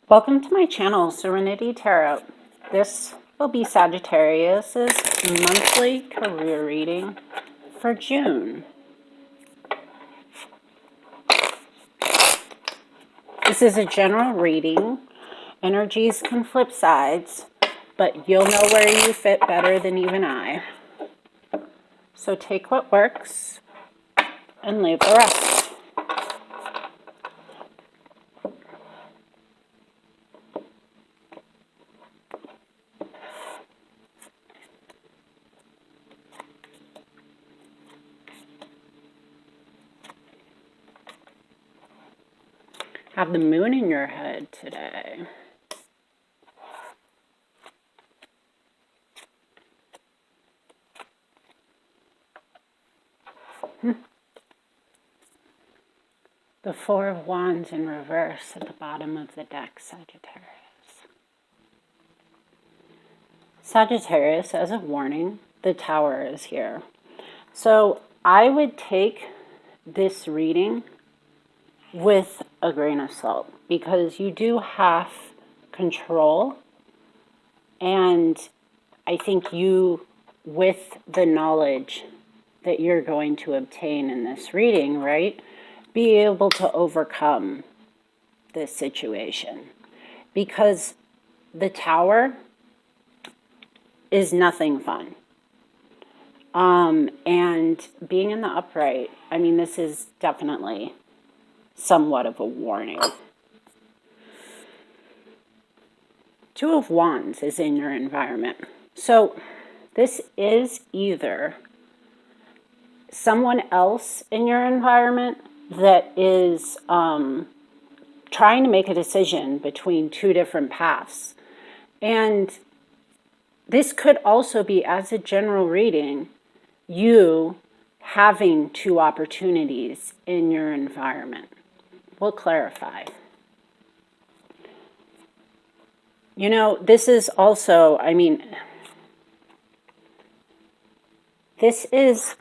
Welcome to my channel, Serenity Tarot. This will be Sagittarius's monthly career reading for June. This is a general reading. Energies can flip sides, but you'll know where you fit better than even I. So take what works and leave the rest. Have the moon in your head today. The Four of Wands in reverse at the bottom of the deck, Sagittarius. Sagittarius, as a warning, the Tower is here. So I would take this reading with a grain of salt because you do have control, and I think you, with the knowledge that you're going to obtain in this reading, right, be able to overcome this situation, because the Tower is nothing fun. And being in the upright, I mean, this is definitely somewhat of a warning. Two of Wands is in your environment. So this is either someone else in your environment that is trying to make a decision between two different paths. And this could also be, as a general reading, you having two opportunities in your environment. We'll clarify. You know, this is also, I mean, this is,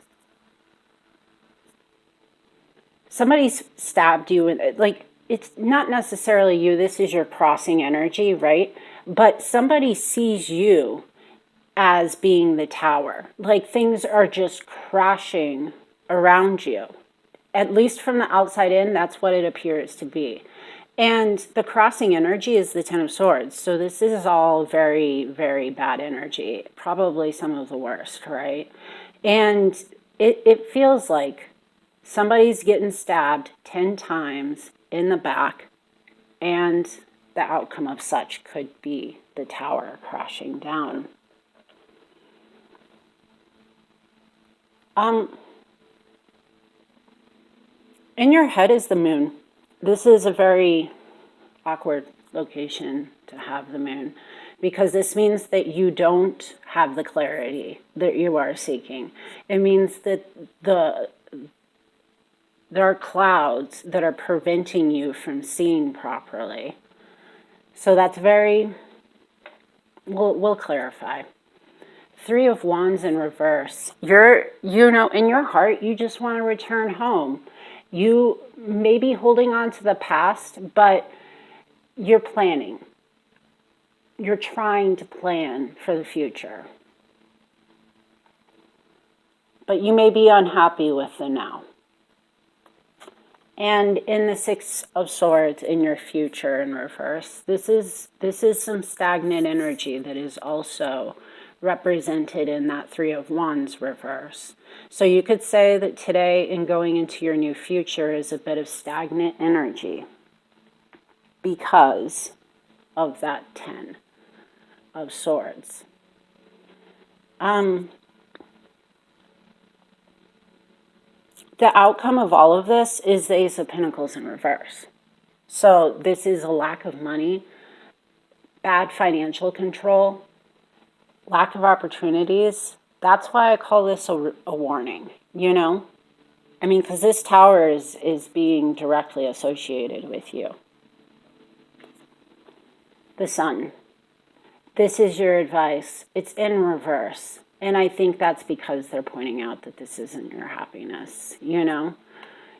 somebody's stabbed you, and like, it's not necessarily you, this is your crossing energy, right? But somebody sees you as being the Tower. Like, things are just crashing around you. At least from the outside in, that's what it appears to be. And the crossing energy is the Ten of Swords. So this is all very, very bad energy. Probably some of the worst, right? And it feels like somebody's getting stabbed 10 times in the back, and the outcome of such could be the Tower crashing down. In your head is the moon. This is a very awkward location to have the moon, because this means that you don't have the clarity that you are seeking. It means that there are clouds that are preventing you from seeing properly. So that's very, we'll clarify. Three of Wands in reverse. You know, in your heart, you just want to return home. You may be holding on to the past, but you're planning. You're trying to plan for the future. But you may be unhappy with the now. And in the Six of Swords in your future in reverse, this is some stagnant energy that is also represented in that Three of Wands reverse. So you could say that today, in going into your new future, is a bit of stagnant energy because of that Ten of Swords. The outcome of all of this is the Ace of Pentacles in reverse. So this is a lack of money, bad financial control, lack of opportunities. That's why I call this a warning, you know? I mean, because this Tower is being directly associated with you. The Sun. This is your advice. It's in reverse. And I think that's because they're pointing out that this isn't your happiness, you know?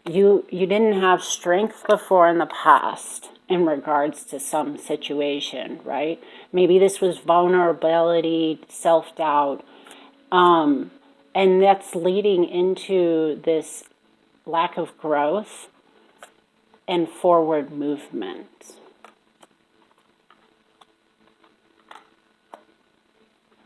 You didn't have strength before in the past, in regards to some situation, right? Maybe this was vulnerability, self-doubt, and that's leading into this lack of growth and forward movement.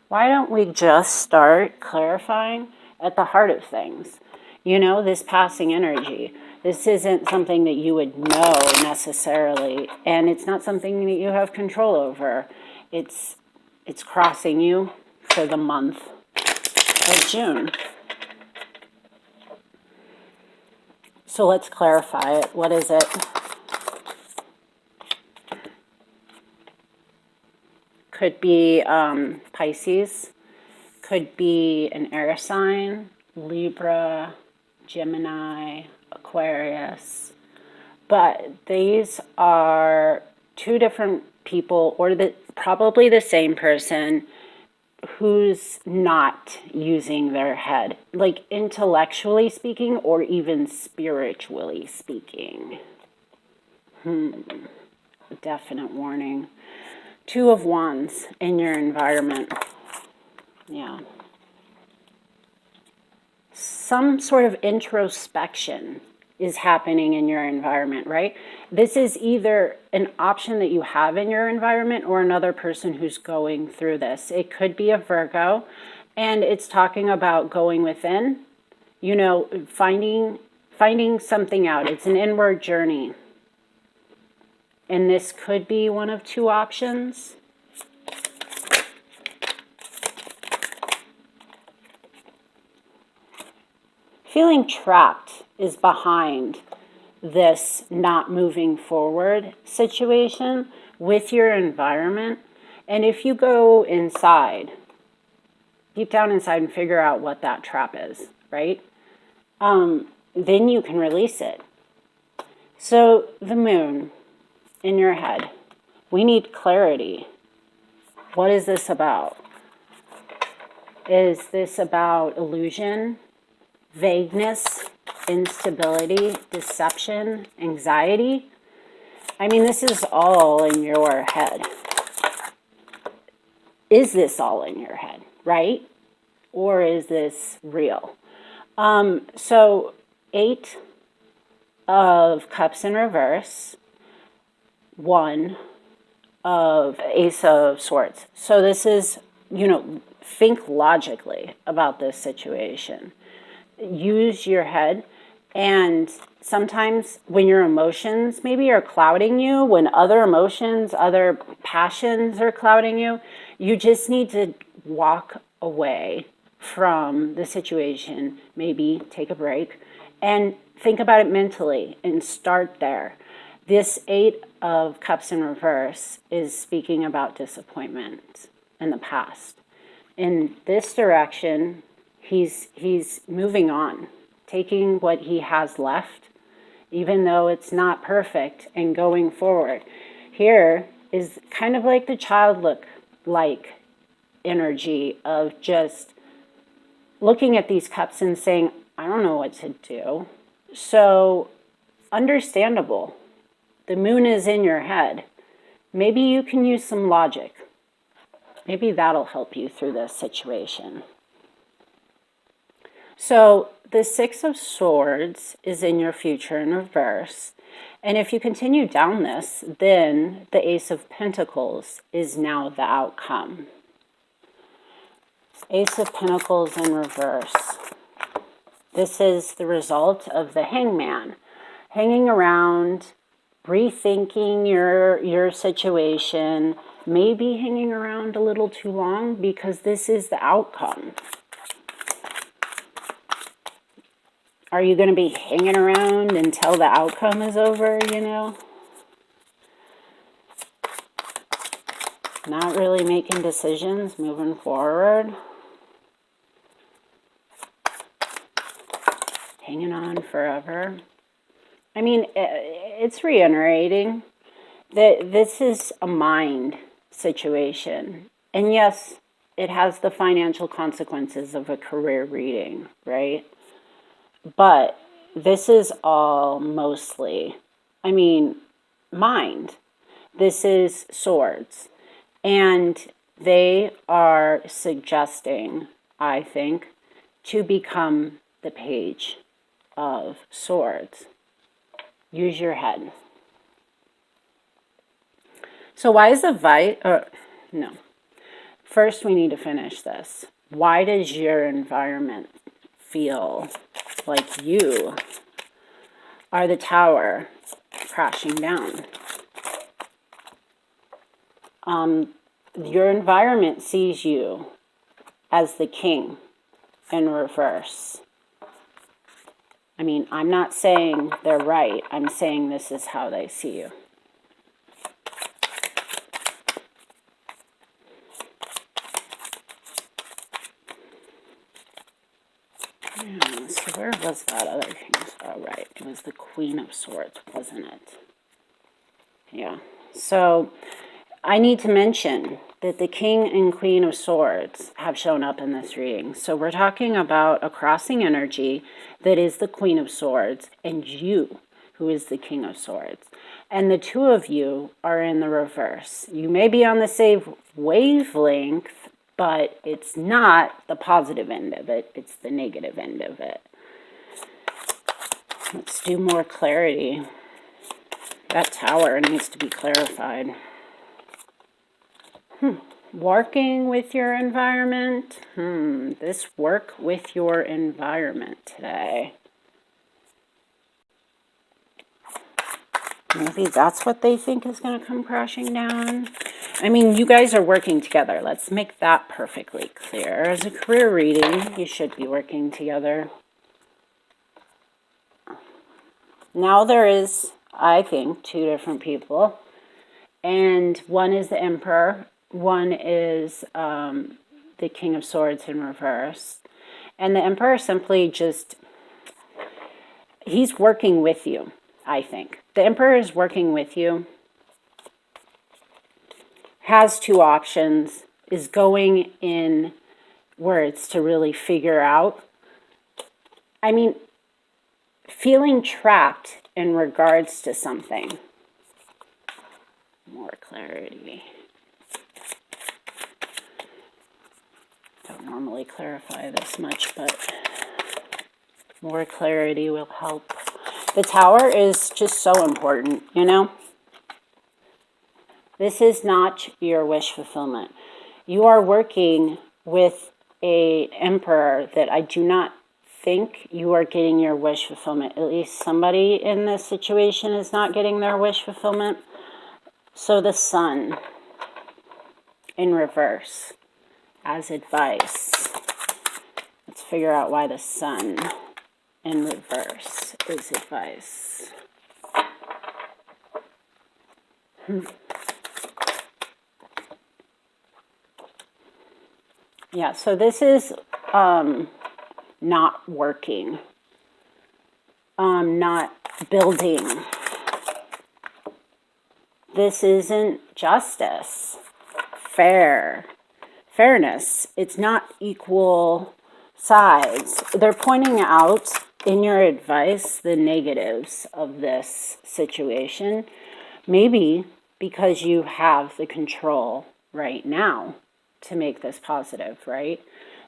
Why don't we just start clarifying at the heart of things? You know, this passing energy. This isn't something that you would know necessarily, and it's not something that you have control over. It's crossing you for the month of June. So let's clarify it. What is it? Could be Pisces, could be an air sign, Libra, Gemini, Aquarius. But these are two different people, or probably the same person, who's not using their head, like intellectually speaking or even spiritually speaking. Definite warning. Two of Wands in your environment. Yeah. Some sort of introspection is happening in your environment, right? This is either an option that you have in your environment or another person who's going through this. It could be a Virgo, and it's talking about going within, you know, finding something out. It's an inward journey. And this could be one of two options. Feeling trapped is behind this not moving forward situation with your environment. And if you go inside, deep down inside, and figure out what that trap is, right? Then you can release it. So the moon in your head, we need clarity. What is this about? Is this about illusion, vagueness, instability, deception, anxiety? I mean, this is all in your head. Is this all in your head, right? Or is this real? So 8 of Cups in reverse, 1 of Ace of Swords. So this is, you know, think logically about this situation. Use your head. And sometimes when your emotions maybe are clouding you, when other emotions, other passions are clouding you, you just need to walk away from the situation, maybe take a break, and think about it mentally and start there. This 8 of Cups in reverse is speaking about disappointment in the past. In this direction, he's moving on, taking what he has left, even though it's not perfect, and going forward. Here is kind of like the childlike energy of just looking at these cups and saying, I don't know what to do. So, understandable. The moon is in your head. Maybe you can use some logic. Maybe that'll help you through this situation. So the 6 of Swords is in your future in reverse. And if you continue down this, then the Ace of Pentacles is now the outcome. Ace of Pentacles in reverse. This is the result of the Hangman. Hanging around, rethinking your situation, maybe hanging around a little too long because this is the outcome. Are you going to be hanging around until the outcome is over, you know? Not really making decisions, moving forward. Hanging on forever. I mean, it's reiterating that this is a mind situation. And yes, it has the financial consequences of a career reading, right? But this is all mostly, I mean, mind. This is swords. And they are suggesting, I think, to become the page of swords. Use your head. So why is the no. First, we need to finish this. Why does your environment feel like you are the tower crashing down? Your environment sees you as the king in reverse. I mean, I'm not saying they're right. I'm saying this is how they see you. Yeah, so where was that other king? Oh, right. It was the Queen of Swords, wasn't it? Yeah. So I need to mention that the King and Queen of Swords have shown up in this reading. So we're talking about a crossing energy that is the Queen of Swords and you, who is the King of Swords. And the two of you are in the reverse. You may be on the same wavelength, but it's not the positive end of it. It's the negative end of it. Let's do more clarity. That tower needs to be clarified. Working with your environment. This work with your environment today. Maybe that's what they think is going to come crashing down. I mean, you guys are working together. Let's make that perfectly clear. As a career reading, you should be working together. Now there is, I think, two different people. And one is the Emperor. One is the King of Swords in reverse. And the Emperor simply just, he's working with you, I think. The Emperor is working with you, has two options, is going in words to really figure out. I mean, feeling trapped in regards to something. More clarity. Don't normally clarify this much, but more clarity will help. The tower is just so important, you know? This is not your wish fulfillment. You are working with an emperor that I do not think you are getting your wish fulfillment. At least somebody in this situation is not getting their wish fulfillment. So the sun in reverse as advice. Let's figure out why the sun in reverse is advice. Yeah, so this is not working, not building. This isn't justice, fairness. It's not equal sides. They're pointing out in your advice the negatives of this situation, maybe because you have the control right now to make this positive, right?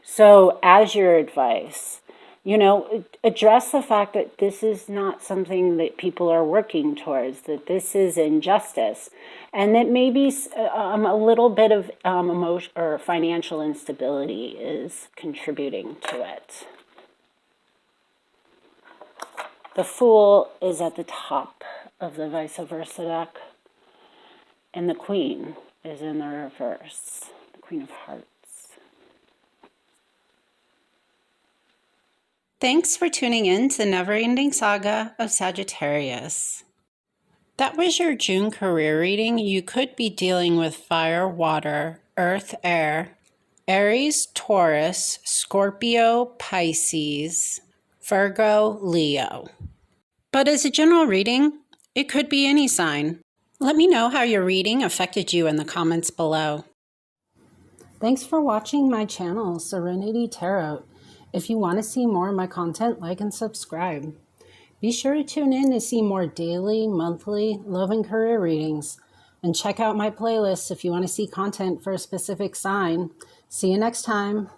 So as your advice, you know, address the fact that this is not something that people are working towards, that this is injustice, and that maybe a little bit of emotion or financial instability is contributing to it. The Fool is at the top of the vice versa deck, and the Queen is in the reverse, the Queen of Hearts. Thanks for tuning in to the Never-Ending Saga of Sagittarius. That was your June career reading. You could be dealing with fire, water, earth, air, Aries, Taurus, Scorpio, Pisces, Virgo, Leo. But as a general reading, it could be any sign. Let me know how your reading affected you in the comments below. Thanks for watching my channel, Serenity Tarot. If you want to see more of my content, like and subscribe. Be sure to tune in to see more daily, monthly love and career readings. And check out my playlists if you want to see content for a specific sign. See you next time.